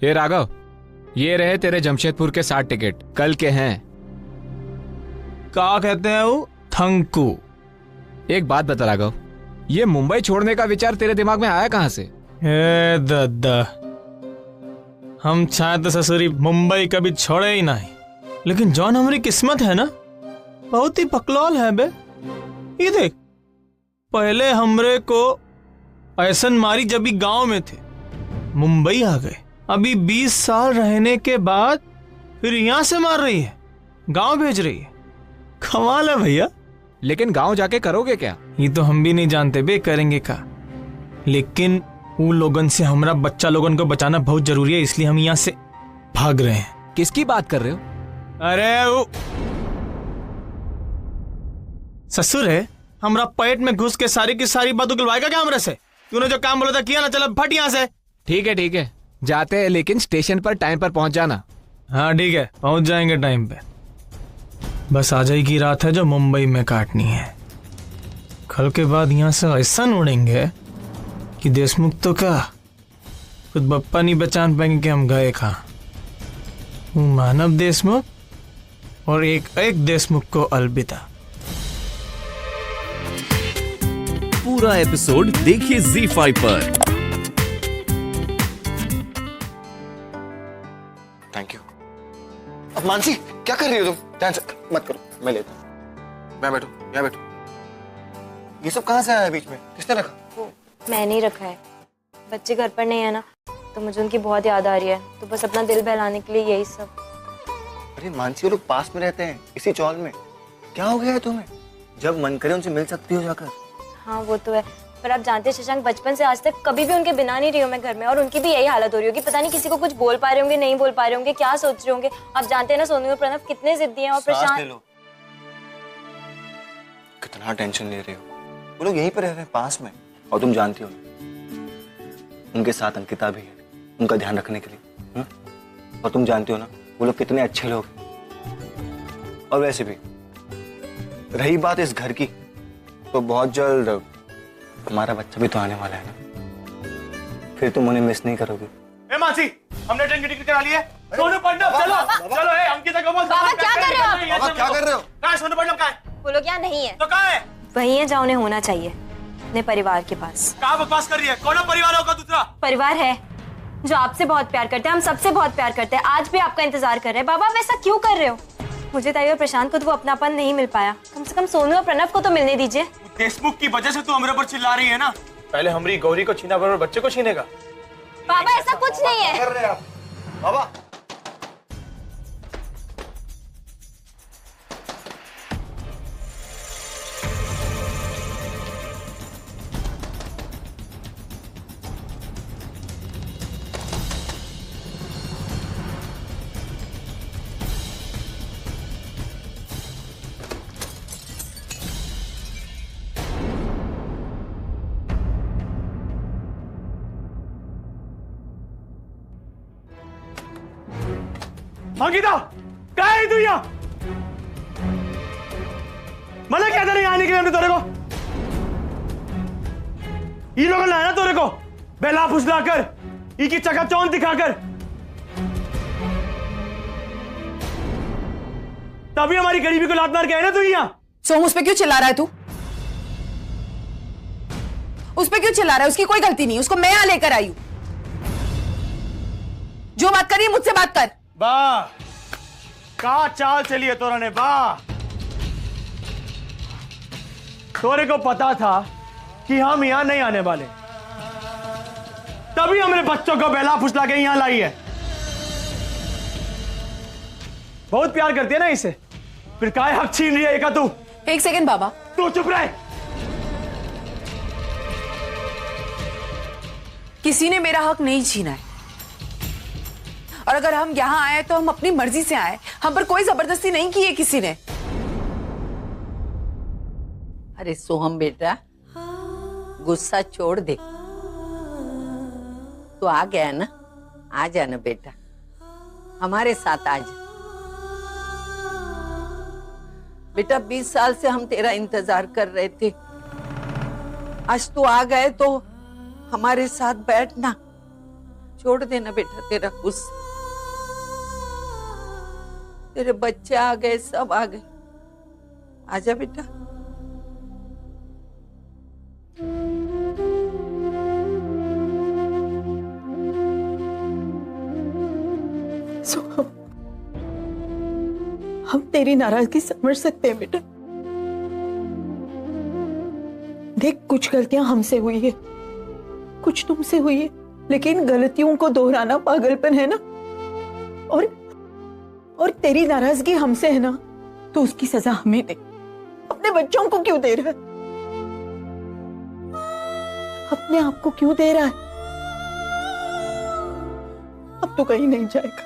ये राघव, ये रहे तेरे जमशेदपुर के 60 टिकट, कल के हैं। क्या कहते हैं वो? थंकू। एक बात बता राघव, ये मुंबई छोड़ने का विचार तेरे दिमाग में आया कहाँ से? हे दादा, हम चाहे तो ससुरी मुंबई कभी छोड़े ही नहीं, लेकिन जौन हमारी किस्मत है ना, बहुत ही पकलौल है बे। ये देख, पहले हमरे को ऐसन मारी जब भी गांव में थे, मुंबई आ गए, अभी 20 साल रहने के बाद फिर यहाँ से मार रही है, गांव भेज रही है। कमाल है भैया। लेकिन गांव जाके करोगे क्या? ये तो हम भी नहीं जानते बे करेंगे का, लेकिन उन लोगन से हमारा बच्चा लोगन को बचाना बहुत जरूरी है, इसलिए हम यहाँ से भाग रहे हैं। किसकी बात कर रहे हो? अरे वो ससुर है, हमरा पेट में घुस के सारी की सारी बात उगलवाएगा क्या हमरे से? तूने जो काम बोला था किया ना, चलो फट यहाँ से। ठीक है, जाते हैं, लेकिन स्टेशन पर टाइम पर पहुंच जाना। हाँ ठीक है, पहुंच जाएंगे टाइम पे। बस आ जाएगी रात है जो मुंबई में काटनी है। कल के बाद यहाँ से ऐसा उड़ेंगे कि देशमुख तो का खुद बप्पा नहीं पहचान पाएंगे कि हम गए कहाँ। मानव देशमुख और एक देशमुख को अलविदा। पूरा एपिसोड देखिए ZEE5 पर। Thank you. अब मानसी क्या कर रही हो तुम? ध्यान से मत करो, मैं लेता हूँ। मैं बैठू, यहाँ बैठू। ये सब कहाँ से आया बीच में? किसने रखा? मैं नहीं रखा है, बच्चे घर पर नहीं है ना, तो मुझे उनकी बहुत याद आ रही है, तो बस अपना दिल बहलाने के लिए यही सब। अरे मानसी, वो लोग पास में रहते हैं, इसी चौल में। क्या हो गया है तुम्हें? जब मन करे उनसे मिल सकती हो जाकर। हाँ वो तो है, पर आप जानते हैं शशांक, बचपन से आज तक कभी भी उनके बिना नहीं रही हूँ मैं घर में, और उनकी भी यही हालत हो रही होगी। पता नहीं किसी को कुछ बोल पा रहे होंगे, नहीं बोल पा रहे होंगे, क्या सोच रहे होंगे। आप जानते हैं ना सोनू और प्रणव कितने जिद्दी हैं, और प्रशांत। कितना टेंशन ले रहे हो? वो लोग यहीं पर रह रहे हैं पास में, और तुम जानती हो उनके साथ अंकिता भी है, उनका ध्यान रखने के लिए। और तुम जानती हो ना वो लोग कितने अच्छे लोग हैं। और वैसे भी रही बात इस घर की, तो बहुत जल्द हमारा बच्चा भी तो आने वाला है ना, फिर तुम उन्हें मिस नहीं करोगे। ए मासी, हमने ट्रेन की टिकट करा ली है। सोनू पंडव चलो चलो। ए अंकिता को बोल। बाबा क्या कर रहे हो आप? बाबा क्या कर रहे हो? कहाँ है सोनू पंडव? कहाँ है? वो लोग यहाँ नहीं है। तो कहाँ है? वही है जहाँ उन्हें होना चाहिए, अपने परिवार के पास। कहाँ बकवास कर रही है? कौन परिवार होगा दूसरा? परिवार है जो आपसे बहुत प्यार करते हैं, हम सबसे बहुत प्यार करते हैं, आज भी आपका इंतजार कर रहे हैं। बाबा आप ऐसा क्यों कर रहे हो? मुझे ताई और प्रशांत को तो वो अपनापन नहीं मिल पाया, कम से कम सोनू और प्रणव को तो मिलने दीजिए। देशमुख की वजह से तू हमारे ऊपर चिल्ला रही है ना? पहले हमारी गौरी को छीना, बराबर बच्चे को छीनेगा। बाबा ऐसा कुछ नहीं है। कर रहे हैं आप बाबा? अंकिता कहाँ है तू? यहाँ मतलब क्या था यहाँ आने के लिए हमने तोरे को? ये लोग लाया तोरे को बेला फुसला कर, इनकी चकाचौंध दिखाकर, तभी हमारी गरीबी को लात मार के आए ना तू यहाँ। सोम उस पे क्यों चिल्ला रहा है तू? उस पे क्यों चिल्ला रहा है? उसकी कोई गलती नहीं, उसको मैं यहां लेकर आई हूं। जो बात करी मुझसे बात कर। वाह का चाल चली है तोरा ने, वाह। तोरे को पता था कि हम यहां नहीं आने वाले, तभी हमने बच्चों को बेला फुसला के यहां लाई है। बहुत प्यार करती है ना इसे, फिर काय हक छीन रही है का तू? एक सेकंड बाबा, तू चुप रहे। किसी ने मेरा हक नहीं छीना है, और अगर हम यहां आए तो हम अपनी मर्जी से आए, हम पर कोई जबरदस्ती नहीं की है किसी ने। अरे सोहम बेटा, गुस्सा छोड़ दे। तो आ गया ना, आ जाना बेटा, हमारे साथ आ जा। बेटा 20 साल से हम तेरा इंतजार कर रहे थे, आज तू आ गए तो हमारे साथ बैठना, छोड़ देना बेटा तेरा गुस्सा। तेरे बच्चे आ गए, सब आ गए। आजा बेटा। सोहम, हम तेरी नाराजगी समझ सकते हैं बेटा। देख, कुछ गलतियां हमसे हुई है, कुछ तुमसे हुई है, लेकिन गलतियों को दोहराना पागलपन है ना। और तेरी नाराजगी हमसे है ना, तो उसकी सजा हमें दे। अपने बच्चों को क्यों दे रहा है? अपने आप को क्यों दे रहा है? अब तो कहीं नहीं जाएगा,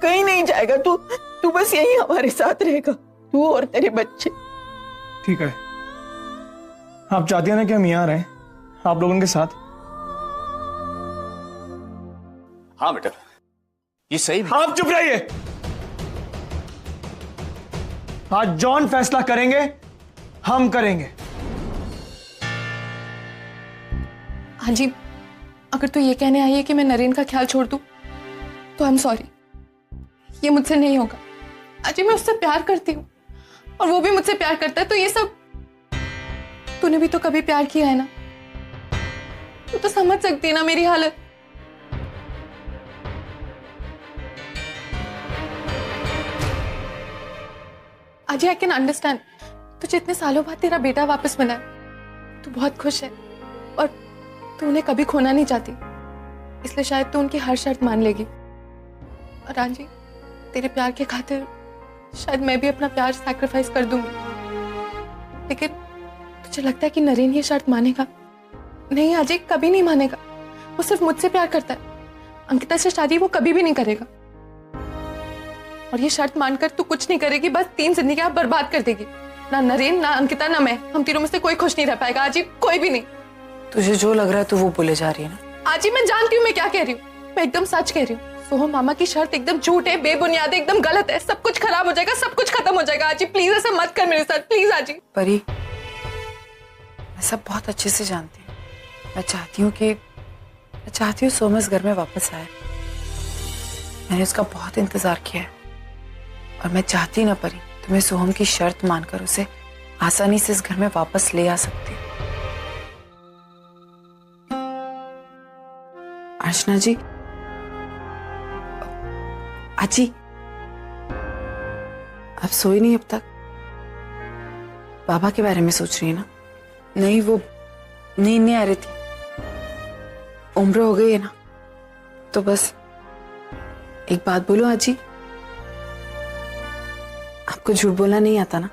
कहीं नहीं जाएगा। तू बस यहीं हमारे साथ रहेगा, तू और तेरे बच्चे। ठीक है, आप चाहती हैं ना कि हम यहाँ रहें आप लोगों के साथ? हाँ बेटा, ये सही भी। आप चुप रहिए। आज जॉन फैसला करेंगे, हम करेंगे। हाँ जी, अगर तू ये कहने आई है कि मैं नरेन का ख्याल छोड़ दूं, तो आई एम सॉरी, ये मुझसे नहीं होगा। अजय, मैं उससे प्यार करती हूँ और वो भी मुझसे प्यार करता है, तो ये सब तूने भी तो कभी प्यार किया है ना, तू तो समझ सकती है ना मेरी हालत। अजय, आई कैन अंडरस्टैंड, तुझे इतने सालों बाद तेरा बेटा वापस मिला है, तू बहुत खुश है और तू उन्हें कभी खोना नहीं चाहती, इसलिए शायद तू उनकी हर शर्त मान लेगी। और रांझी, तेरे प्यार के खातिर शायद मैं भी अपना प्यार सैक्रिफाइस कर दूंगी, लेकिन तुझे लगता है कि नरेन ये शर्त मानेगा? नहीं अजय, कभी नहीं मानेगा। वो सिर्फ मुझसे प्यार करता है, अंकिता से शादी वो कभी भी नहीं करेगा। और ये शर्त मानकर तू कुछ नहीं करेगी, बस 3 जिंदगियां बर्बाद कर देगी। ना नरेन, ना अंकिता, ना मैं, हम तीनों में से कोई खुश नहीं रह पाएगा। अजय, कोई भी नहीं। तुझे जो लग रहा है तू वो बोले जा रही है ना। अजय, मैं जानती हूँ मैं क्या कह रही हूँ, मैं एकदम सच कह रही हूँ। सोहम मामा की शर्त एकदम झूठ है, बेबुनियाद है, एकदम गलत है। सब कुछ खराब हो जाएगा, सब कुछ खत्म हो जाएगा। अजय प्लीज ऐसा मत कर मेरे साथ, प्लीज अजय। परी, मैं सब बहुत अच्छे से जानती हूँ। मैं चाहती हूँ सोमस घर में वापस आए। मैंने उसका बहुत इंतजार किया है और मैं चाहती ना परी तो मैं सोहम की शर्त मानकर उसे आसानी से इस घर में वापस ले आ सकती हूँ। अर्चना जी, आजी, आप सोई नहीं अब तक? बाबा के बारे में सोच रही है ना? नहीं, वो नींद नहीं आ रही थी, उम्र हो गई है ना, तो बस एक बात बोलो आजी, आपको झूठ बोलना नहीं आता ना?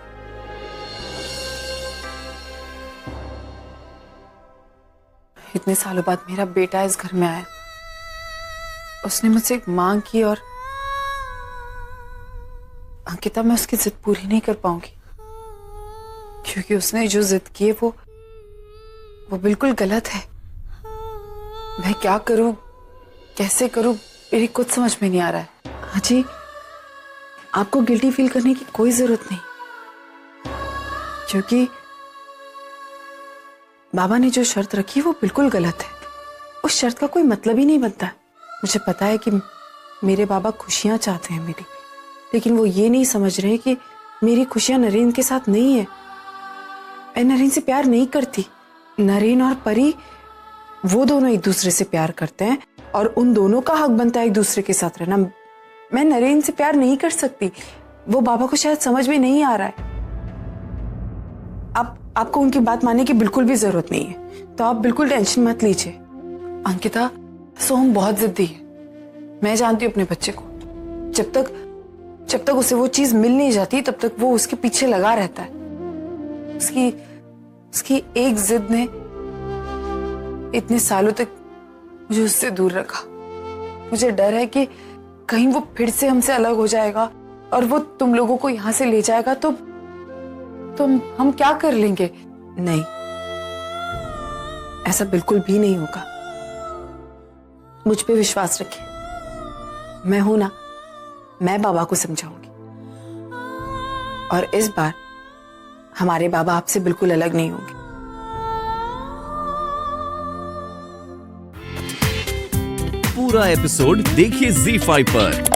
इतने सालों बाद मेरा बेटा इस घर में आया, उसने मुझसे एक मांग की और अंकिता, मैं उसकी जिद पूरी नहीं कर पाऊंगी, क्योंकि उसने जो जिद की है वो बिल्कुल गलत है। मैं क्या करूं, कैसे करूं, मेरी कुछ समझ में नहीं आ रहा है। हाँ जी, आपको गिल्टी फील करने की कोई जरूरत नहीं, क्योंकि बाबा ने जो शर्त रखी वो बिल्कुल गलत है। उस शर्त का कोई मतलब ही नहीं बनता। मुझे पता है कि मेरे बाबा खुशियां चाहते हैं मेरी, लेकिन वो ये नहीं समझ रहे कि मेरी खुशियां नरेन के साथ नहीं है। मैं नरेन से प्यार नहीं करती। नरेन और परी वो दोनों एक दूसरे से प्यार करते हैं और उन दोनों का हक बनता है एक दूसरे के साथ रहना। मैं नरेन से प्यार नहीं कर सकती, वो बाबा को शायद समझ में नहीं आ रहा है। आपको उनकी बात मानने की बिल्कुल भी जरूरत नहीं है, तो आप बिल्कुल टेंशन मत लीजिए। अंकिता, सोहम बहुत जिद्दी है, मैं जानती हूँ अपने बच्चे को। जब तक उसे वो चीज मिल नहीं जाती तब तक वो उसके पीछे लगा रहता है। उसकी एक जिद ने इतने सालों तक मुझे उससे दूर रखा। मुझे डर है कि कहीं वो फिर से हमसे अलग हो जाएगा और वो तुम लोगों को यहां से ले जाएगा तो हम क्या कर लेंगे? नहीं, ऐसा बिल्कुल भी नहीं होगा। मुझ पे विश्वास रखिए, मैं हूं ना, मैं बाबा को समझाऊंगी। और इस बार हमारे बाबा आपसे बिल्कुल अलग नहीं होंगे। पूरा एपिसोड देखिए ZEE5 पर।